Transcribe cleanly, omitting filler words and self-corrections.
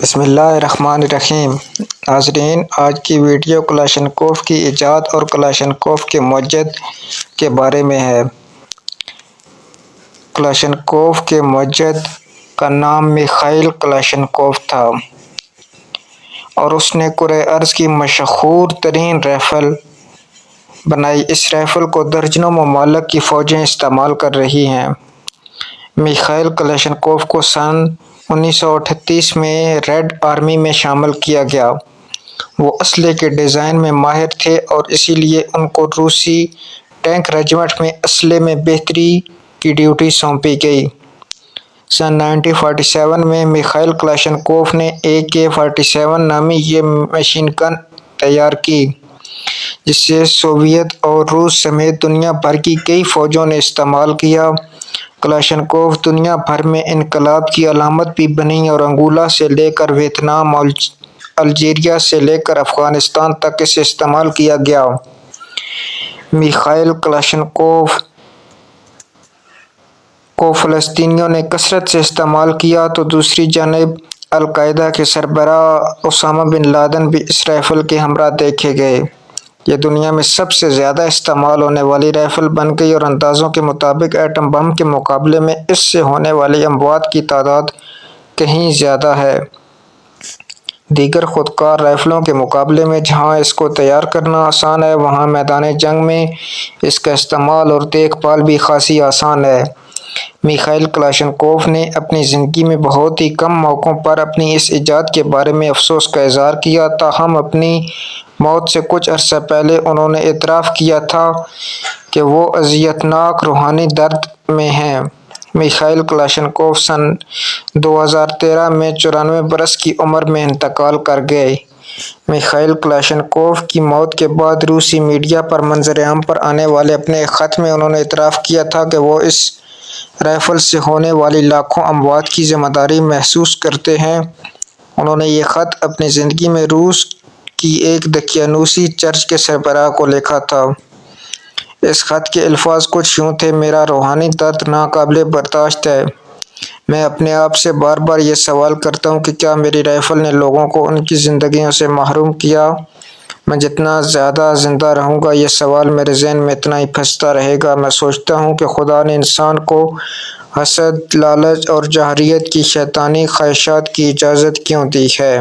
بسم اللہ الرحمن الرحیم۔ ناظرین، آج کی ویڈیو کلاشنکوف کی ایجاد اور کلاشنکوف کے موجد کے بارے میں ہے۔ کلاشنکوف کے موجد کا نام میخائیل کلاشنکوف تھا اور اس نے کرۂ ارض کی مشہور ترین رائفل بنائی۔ اس رائفل کو درجنوں ممالک کی فوجیں استعمال کر رہی ہیں۔ میخائیل کلاشنکوف کو سن 1938 میں ریڈ آرمی میں شامل کیا گیا۔ وہ اسلحے کے ڈیزائن میں ماہر تھے اور اسی لیے ان کو روسی ٹینک ریجمنٹ میں اسلحے میں بہتری کی ڈیوٹی سونپی گئی۔ سن 1947 میں میخائیل کلاشنکوف نے AK-47 نامی یہ مشین گن تیار کی، جسے سوویت اور روس سمیت دنیا بھر کی کئی فوجوں نے استعمال کیا۔ کلاشنکوف دنیا بھر میں انقلاب کی علامت بھی بنی اور انگولا سے لے کر ویتنام، الجیریا سے لے کر افغانستان تک اسے استعمال کیا گیا۔ میخائیل کلاشنکوف کو فلسطینیوں نے کثرت سے استعمال کیا تو دوسری جانب القاعدہ کے سربراہ اسامہ بن لادن بھی اس رائفل کے ہمراہ دیکھے گئے۔ یہ دنیا میں سب سے زیادہ استعمال ہونے والی رائفل بن گئی اور اندازوں کے مطابق ایٹم بم کے مقابلے میں اس سے ہونے والی اموات کی تعداد کہیں زیادہ ہے۔ دیگر خودکار رائفلوں کے مقابلے میں جہاں اس کو تیار کرنا آسان ہے، وہاں میدان جنگ میں اس کا استعمال اور دیکھ بھال بھی خاصی آسان ہے۔ میخائیل کلاشنکوف نے اپنی زندگی میں بہت ہی کم موقعوں پر اپنی اس ایجاد کے بارے میں افسوس کا اظہار کیا، تاہم اپنی موت سے کچھ عرصہ پہلے انہوں نے اعتراف کیا تھا کہ وہ اذیتناک روحانی درد میں ہیں۔ میخائیل کلاشنکوف سن 2013 میں 94 برس کی عمر میں انتقال کر گئے۔ میخائیل کلاشنکوف کی موت کے بعد روسی میڈیا پر منظر عام پر آنے والے اپنے ایک خط میں انہوں نے اعتراف کیا تھا کہ وہ اس رائفل سے ہونے والی لاکھوں اموات کی ذمہ داری محسوس کرتے ہیں۔ انہوں نے یہ خط اپنی زندگی میں روس کی ایک دقیانوسی چرچ کے سربراہ کو لکھا تھا۔ اس خط کے الفاظ کچھ یوں تھے: میرا روحانی درد ناقابل برداشت ہے۔ میں اپنے آپ سے بار بار یہ سوال کرتا ہوں کہ کیا میری رائفل نے لوگوں کو ان کی زندگیوں سے محروم کیا؟ میں جتنا زیادہ زندہ رہوں گا یہ سوال میرے ذہن میں اتنا ہی پھنستا رہے گا۔ میں سوچتا ہوں کہ خدا نے انسان کو حسد، لالچ اور جوہریت کی شیطانی خواہشات کی اجازت کیوں دی ہے؟